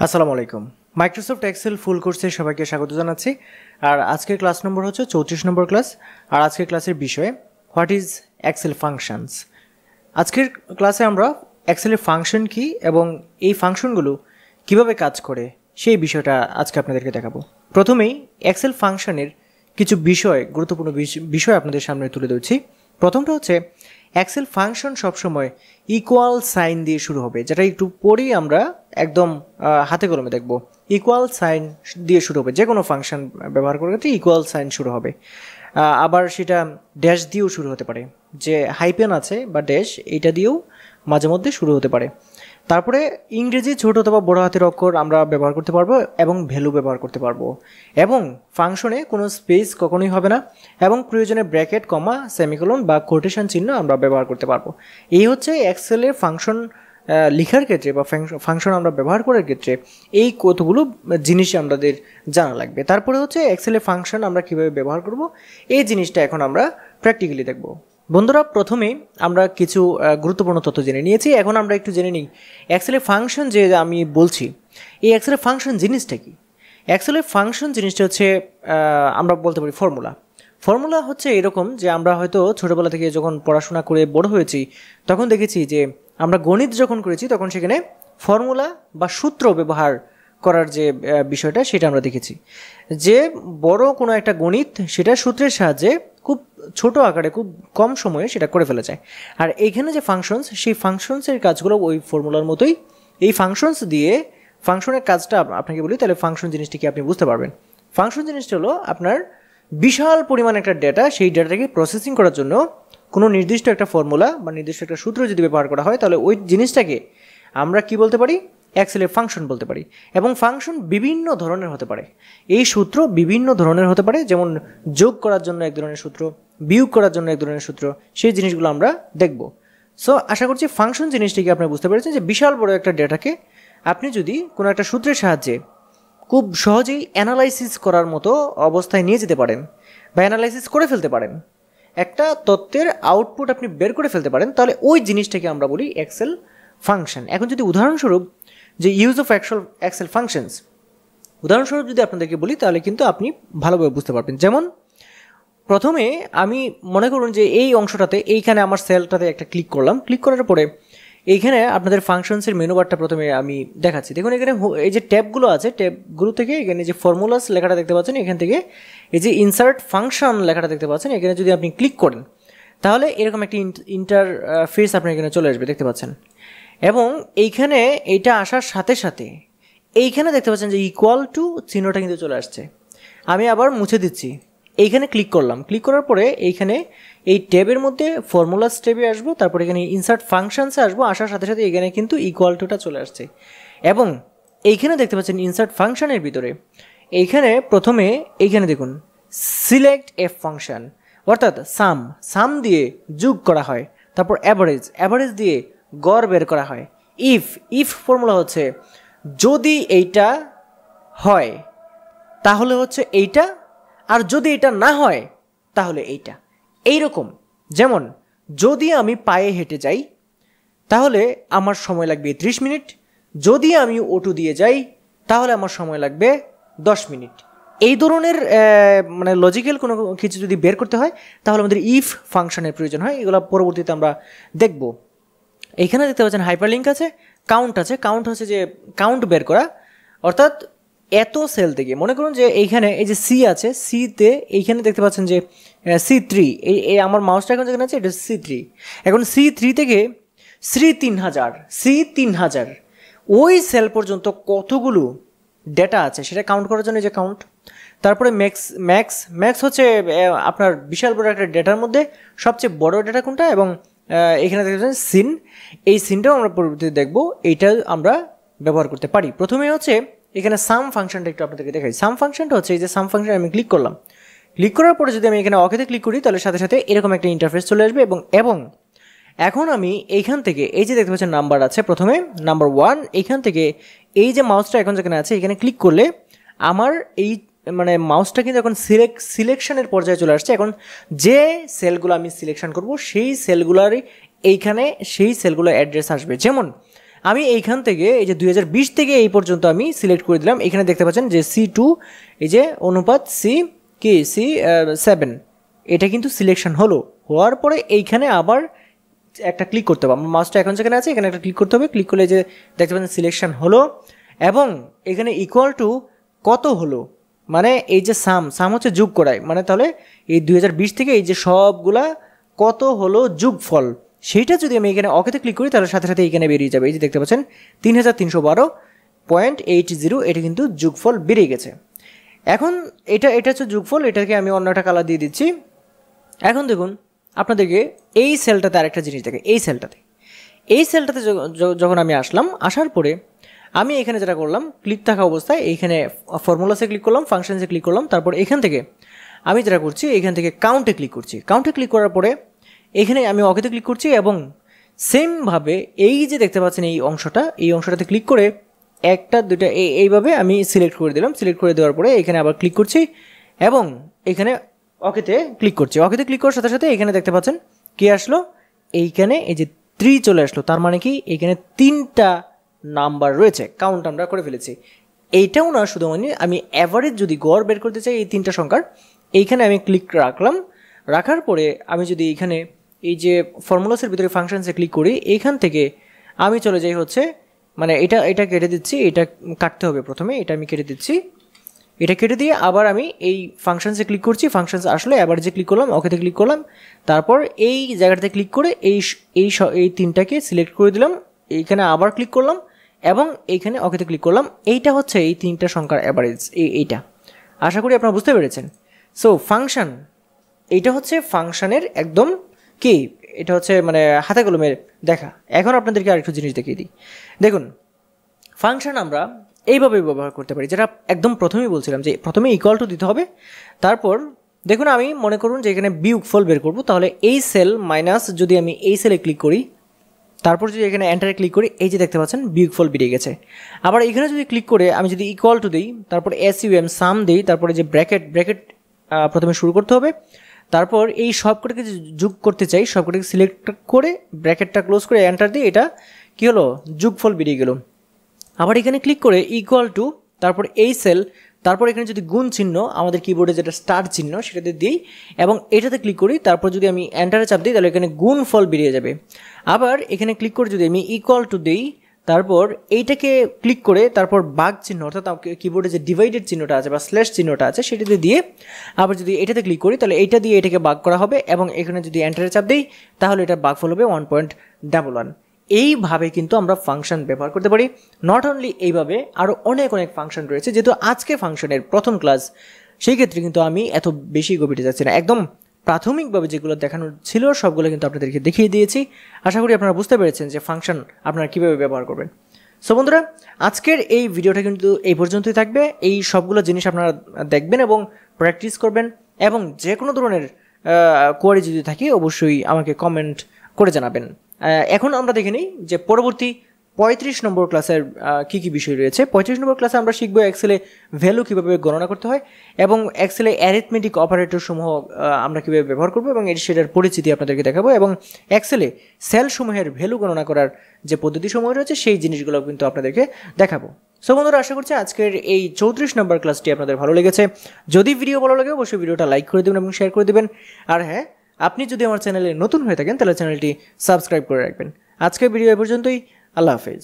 আসসালামু আলাইকুম। Microsoft Excel ফুল কোর্সে সবাইকে স্বাগত জানাচ্ছি। আর আজকের ক্লাস নম্বর হচ্ছে 34 নম্বর ক্লাস। আর আজকের ক্লাসের বিষয় হোয়াট ইজ এক্সেল ফাংশনস। আজকের ক্লাসে আমরা এক্সেলের ফাংশন কি এবং এই ফাংশনগুলো কিভাবে কাজ করে সেই বিষয়টা আজকে আপনাদেরকে দেখাবো। প্রথমেই এক্সেল ফাংশনের কিছু গুরুত্বপূর্ণ বিষয় আপনাদের সামনে তুলে ধরছি। প্রথমটা হচ্ছে এক্সেল ফাংশন সবসময় ইকুয়াল সাইন দিয়ে শুরু হবে, যেটা একটু পরেই আমরা একদম হাতে কলমে দেখব। ইকুয়াল সাইন দিয়ে শুরু হবে, যে কোনো ফাংশন ব্যবহার করে ইকুয়াল সাইন শুরু হবে। আবার সেটা ড্যাশ দিয়েও শুরু হতে পারে, যে হাইপেন আছে বা ড্যাশ এইটা দিয়েও মাঝে মধ্যে শুরু হতে পারে। তারপরে ইংরেজি ছোট অথবা বড় হাতের অক্ষর আমরা ব্যবহার করতে পারবো এবং ভ্যালু ব্যবহার করতে পারবো, এবং ফাংশনে কোনো স্পেস কখনোই হবে না, এবং প্রয়োজনে ব্র্যাকেট, কমা, সেমিকোলন বা কোটেশন চিহ্ন আমরা ব্যবহার করতে পারবো। এই হচ্ছে এক্সেলের ফাংশন লেখার ক্ষেত্রে বা ফাংশন আমরা ব্যবহার করার ক্ষেত্রে এই কতগুলো জিনিস আমাদের জানা লাগবে। তারপরে হচ্ছে এক্সেলের ফাংশন আমরা কীভাবে ব্যবহার করব, এই জিনিসটা এখন আমরা প্র্যাকটিক্যালি দেখব। বন্ধুরা, প্রথমে আমরা কিছু গুরুত্বপূর্ণ তথ্য জেনে নিয়েছি। এখন আমরা একটু জেনে নিই এক্সেলের ফাংশন যে আমি বলছি, এই এক্সেলের ফাংশন জিনিসটা কি। এক্সেলের ফাংশন জিনিসটা হচ্ছে আমরা বলতে পারি ফর্মুলা হচ্ছে এরকম যে আমরা হয়তো ছোটোবেলা থেকে যখন পড়াশোনা করে বড় হয়েছি তখন দেখেছি যে আমরা গণিত যখন করেছি তখন সেখানে ফর্মুলা বা সূত্র ব্যবহার করার যে বিষয়টা সেটা আমরা দেখেছি, যে বড় কোনো একটা গণিত সেটা সূত্রের সাহায্যে খুব ছোট আকারে খুব কম সময়ে সেটা করে ফেলা যায়। আর এইখানে যে ফাংশনস, সেই ফাংশনসের কাজগুলো ওই ফর্মুলার মতোই। এই ফাংশনস দিয়ে ফাংশনের কাজটা আপনাকে বলি, তাহলে ফাংশন জিনিসটি কি আপনি বুঝতে পারবেন। ফাংশন জিনিসটা হলো আপনার বিশাল পরিমাণ একটা ডেটা, সেই ডেটাটাকে প্রসেসিং করার জন্য কোনো নির্দিষ্ট একটা ফর্মুলা বা নির্দিষ্ট একটা সূত্র যদি ব্যবহার করা হয় তাহলে ওই জিনিসটাকে আমরা কি বলতে পারি, এক্সেলের ফাংশন বলতে পারি। এবং ফাংশন বিভিন্ন ধরনের হতে পারে, এই সূত্র বিভিন্ন ধরনের হতে পারে, যেমন যোগ করার জন্য এক ধরনের সূত্র, বিয়োগ করার জন্য এক ধরনের সূত্র, সেই জিনিসগুলো আমরা দেখব। সো আশা করছি ফাংশন জিনিসটিকে আপনি বুঝতে পেরেছেন, যে বিশাল বড় একটা ডেটাকে আপনি যদি কোনো একটা সূত্রের সাহায্যে খুব সহজেই অ্যানালাইসিস করার মতো অবস্থায় নিয়ে যেতে পারেন বা অ্যানালাইসিস করে ফেলতে পারেন, একটা তথ্যের আউটপুট আপনি বের করে ফেলতে পারেন, তাহলে ওই জিনিসটাকে আমরা বলি এক্সেল ফাংশন। এখন যদি উদাহরণস্বরূপ যে ইউজ অফ এক্সেল ফাংশনস উদাহরণস্বরূপ যদি আপনাদেরকে বলি তাহলে কিন্তু আপনি ভালোভাবে বুঝতে পারবেন। যেমন প্রথমে আমি মনে করুন যে এই অংশটাতে, এইখানে আমার সেলটাতে একটা ক্লিক করলাম, ক্লিক করার পরে এইখানে আপনাদের ফাংশনসের মেনু বারটা প্রথমে আমি দেখাচ্ছি। দেখুন এখানে এই যে ট্যাবগুলো আছে, ট্যাবগুলো থেকে এখানে যে ফর্মুলাস লেখাটা দেখতে পাচ্ছেন, এখান থেকে এই যে ইনসার্ট ফাংশন লেখাটা দেখতে পাচ্ছেন, এখানে যদি আপনি ক্লিক করেন তাহলে এরকম একটি ইন্টারফেস আপনার এখানে চলে আসবে, দেখতে পাচ্ছেন। এবং এইখানে এইটা আসার সাথে সাথে এইখানে দেখতে পাচ্ছেন যে ইকুয়াল টু চিহ্নটা কিন্তু চলে আসছে। আমি আবার মুছে দিচ্ছি, এইখানে ক্লিক করলাম, ক্লিক করার পরে এইখানে এই ট্যাবের মধ্যে ফর্মুলাস ট্যাবে আসবো, তারপরে এখানে ইনসার্ট ফাংশনসে আসবো, আসার সাথে সাথে এখানে কিন্তু ইকুয়াল টুটা চলে আসছে। এবং এইখানে দেখতে পাচ্ছেন ইনসার্ট ফাংশনের ভিতরে এইখানে প্রথমে এইখানে দেখুন সিলেক্ট এ ফাংশন, অর্থাৎ সাম দিয়ে যোগ করা হয়, তারপর অ্যাভারেজ দিয়ে গড় বের করা হয়। ইফ ফর্মুলা হচ্ছে যদি এইটা হয় তাহলে হচ্ছে এইটা, আর যদি এটা না হয় তাহলে এইটা। এইরকম, যেমন যদি আমি পায়ে হেঁটে যাই তাহলে আমার সময় লাগবে 30 মিনিট, যদি আমি অটো দিয়ে যাই তাহলে আমার সময় লাগবে 10 মিনিট। এই ধরনের মানে লজিক্যাল কোনো কিছু যদি বের করতে হয় তাহলে আমাদের ইফ ফাংশনের প্রয়োজন হয়, এগুলো পরবর্তীতে আমরা দেখব। এইখানে দেখতে পাচ্ছেন হাইপারলিঙ্ক আছে, কাউন্ট আছে। কাউন্ট হচ্ছে যে কাউন্ট বের করা, অর্থাৎ এত সেল থেকে, মনে করুন যে এইখানে এই যে সি আছে, সিতে এইখানে দেখতে পাচ্ছেন যে C3, এই আমার মাউসটা এখন যেখানে আছে এটা C3। এখন C3 থেকে C3000 ওই সেল পর্যন্ত কতগুলো ডেটা আছে সেটা কাউন্ট করার জন্য যে কাউন্ট। তারপরে ম্যাক্স হচ্ছে আপনার বিশাল বড় একটা ডেটার মধ্যে সবচেয়ে বড় ডেটা কোনটা, এবং এখানে দেখতে পাচ্ছেন সিন, এই সিনটাও আমরা পরবর্তীতে দেখব, এইটা আমরা ব্যবহার করতে পারি। প্রথমে হচ্ছে এখানে সাম ফাংশনটা একটু আপনাদেরকে দেখাই। সাম ফাংশনটা হচ্ছে এই যে সাম ফাংশন আমি ক্লিক করলাম, ক্লিক করার পরে যদি আমি এখানে অকেতে ক্লিক করি তাহলে সাথে সাথে এরকম একটা ইন্টারফেস চলে আসবে। এবং এখন আমি এইখান থেকে এই যে দেখতে পাচ্ছেন নাম্বার আছে, প্রথমে নাম্বার 1, এইখান থেকে এই যে মাউসটা এখন যেখানে আছে এখানে ক্লিক করলে আমার এই মানে মাউসটা কিন্তু এখন সিলেকশনের পর্যায়ে চলে আসছে। এখন যে সেলগুলো আমি সিলেকশন করব সেই সেলগুলোরই এইখানে সেই সেলগুলো অ্যাড্রেস আসবে। যেমন আমি এইখান থেকে এই যে 2020 থেকে এই পর্যন্ত আমি সিলেক্ট করে দিলাম। এখানে দেখতে পাচ্ছেন যে C2 এই যে অনুপাত C7 এটা কিন্তু সিলেকশন হওয়ার পরে এইখানে আবার একটা ক্লিক করতে হবে। আমার মাউসটা এখন যেখানে আছে এখানে একটা ক্লিক করতে হবে। ক্লিক করলে যে দেখতে পাচ্ছেন সিলেকশন হলো এবং এখানে ইকুয়াল টু কত হলো, মানে এই যে সাম হচ্ছে যোগ করায়, মানে তাহলে এই 2020 থেকে এই যে সবগুলা কত হলো যোগফল, সেইটা যদি আমি এখানে অকেতে ক্লিক করি তাহলে সাথে সাথে এখানে বেরিয়ে যাবে। এই যে দেখতে পাচ্ছেন 3312.80 এটা কিন্তু যোগফল বেরিয়ে গেছে। এখন এটা হচ্ছে যোগফল, এটাকে আমি অন্য একটা কালার দিয়ে দিচ্ছি। এখন দেখুন আপনাদেরকে এই সেলটাতে আরেকটা জিনিস দেখে, এই সেলটাতে যখন আমি আসার পরে আমি এখানে যেটা করলাম, ক্লিক থাকা অবস্থায় এইখানে ফর্মুলাসে ক্লিক করলাম, ফাংশনসে ক্লিক করলাম, তারপর এখান থেকে আমি যেটা করছি এখান থেকে কাউন্টে ক্লিক করছি। কাউন্টে ক্লিক করার পরে এখানে আমি অকেতে ক্লিক করছি এবং সেমভাবে এই যে দেখতে পাচ্ছেন এই অংশটাতে ক্লিক করে একটা দুটা এইভাবে আমি সিলেক্ট করে দিলাম। সিলেক্ট করে দেওয়ার পরে এখানে আবার ক্লিক করছি এবং এখানে অকেতে ক্লিক করছি। অকেতে ক্লিক করার সাথে সাথে এখানে দেখতে পাচ্ছেন কি আসলো, এইখানে এই যে 3 চলে আসলো। তার মানে কি এখানে 3টা নাম্বার রয়েছে, কাউন্ট আমরা করে ফেলেছি। এইটাও না, শুধু মানে আমি অ্যাভারেজ যদি গড় বের করতে চাই এই 3টা সংখ্যার, এইখানে আমি ক্লিক রাখলাম। রাখার পরে আমি যদি এইখানে এই যে ফর্মুলাসের ভিতরে ফাংশনসে ক্লিক করি, এইখান থেকে আমি চলে যাই হচ্ছে মানে এটা কেটে দিচ্ছি, এটা কাটতে হবে প্রথমে, এটা আমি কেটে দিচ্ছি। এটা কেটে দিয়ে আবার আমি এই ফাংশনসে ক্লিক করছি। ফাংশনস আসলে অ্যাভারেজে ক্লিক করলাম, ওকেতে ক্লিক করলাম, তারপর এই জায়গাটাতে ক্লিক করে এই 3টাকে সিলেক্ট করে দিলাম। এইখানে আবার ক্লিক করলাম এবং এইখানে ওকেতে ক্লিক করলাম। এইটা হচ্ছে এই 3টা সংখ্যার অ্যাভারেজ, এইটা। আশা করি আপনারা বুঝতে পেরেছেন। সো ফাংশন, এইটা হচ্ছে ফাংশনের একদম কি, এটা হচ্ছে মানে হাতে কলমের দেখা। এখন আপনাদেরকে আরেকটু জিনিস দেখিয়ে দিই। দেখুন ফাংশন আমরা এইভাবে ব্যবহার করতে পারি, যেটা একদম প্রথমেই বলছিলাম যে প্রথমে ইকুয়াল টু দিতে হবে। তারপর দেখুন আমি মনে করুন যে এখানে বিয়োগফল বের করব, তাহলে এই সেল মাইনাস যদি আমি এই সেলে ক্লিক করি, তারপর যদি এখানে এন্টারে ক্লিক করি, এই যে দেখতে পাচ্ছেন বিয়োগফল বেরিয়ে গেছে। আবার এখানে যদি ক্লিক করে আমি যদি ইকুয়াল টু দিই, তারপর SUM সাম দিই, তারপরে যে ব্র্যাকেট প্রথমে শুরু করতে হবে, তারপর এই সবকটাকে যোগ করতে চাই, সবকটাকে সিলেক্ট করে ব্র্যাকেটটা ক্লোজ করে এন্টার দিই, এটা কি হলো যোগফল বেরিয়ে গেল। আবার এখানে ক্লিক করে ইকুয়াল টু, তারপর এই সেল, তারপর এখানে যদি গুণ চিহ্ন আমাদের কিবোর্ডে যেটা স্টার চিহ্ন সেটাতে দিই এবং এটাতে ক্লিক করি, তারপর যদি আমি এন্টারে চাপ দিই তাহলে এখানে গুণ ফল বেরিয়ে যাবে। আবার এখানে ক্লিক করে যদি আমি ইকুয়াল টু দিই, তারপর এইটাকে ক্লিক করে তারপর ভাগ চিহ্ন অর্থাৎ কিবোর্ডে যে ডিভাইডেড চিহ্নটা আছে বা স্ল্যাশ চিহ্নটা আছে সেটাতে দিয়ে আবার যদি এটাতে ক্লিক করি তাহলে এইটা দিয়ে এটাকে ভাগ করা হবে এবং এখানে যদি এন্টারে চাপ দিই তাহলে এটা ভাগফল হবে 1.11। এইভাবে কিন্তু আমরা ফাংশন ব্যবহার করতে পারি। নট অনলি এইভাবে, আরও অনেক ফাংশন রয়েছে। যেহেতু আজকে ফাংশনের প্রথম ক্লাস, সেই ক্ষেত্রে কিন্তু আমি এত বেশি গভীরে যাচ্ছি না, একদম প্রাথমিকভাবে যেগুলো দেখানো ছিল সবগুলো কিন্তু আপনাদেরকে দেখিয়ে দিয়েছি। আশা করি আপনারা বুঝতে পেরেছেন যে ফাংশন আপনারা কীভাবে ব্যবহার করবেন। সো বন্ধুরা, আজকের এই ভিডিওটা কিন্তু এই পর্যন্তই থাকবে। এই সবগুলো জিনিস আপনারা দেখবেন এবং প্র্যাকটিস করবেন এবং যে কোনো ধরনের কোয়ারি যদি থাকে অবশ্যই আমাকে কমেন্ট করে জানাবেন। এখন আমরা দেখে নিই যে পরবর্তী 35 নম্বর ক্লাসের কী কী বিষয় রয়েছে। 35 নম্বর ক্লাসে আমরা শিখবো এক্সেলে ভ্যালু কীভাবে গণনা করতে হয় এবং এক্সেলে অ্যারিথমেটিক অপারেটর সমূহ আমরা কীভাবে ব্যবহার করবো এবং সেটার পরিচিতি আপনাদেরকে দেখাবো এবং এক্সেলে সেলসমূহের ভ্যালু গণনা করার যে পদ্ধতিসমূহ রয়েছে সেই জিনিসগুলো কিন্তু আপনাদেরকে দেখাবো। সো বন্ধুরা, আশা করছি আজকের এই 34 নম্বর ক্লাসটি আপনাদের ভালো লেগেছে। যদি ভিডিও ভালো লাগে অবশ্যই ভিডিওটা লাইক করে দেবেন এবং শেয়ার করে দেবেন। আর হ্যাঁ, আপনি যদি আমার চ্যানেলে নতুন হয়ে থাকেন তাহলে চ্যানেলটি সাবস্ক্রাইব করে রাখবেন। আজকের ভিডিও এ পর্যন্তই। আল্লাহ হাফেজ।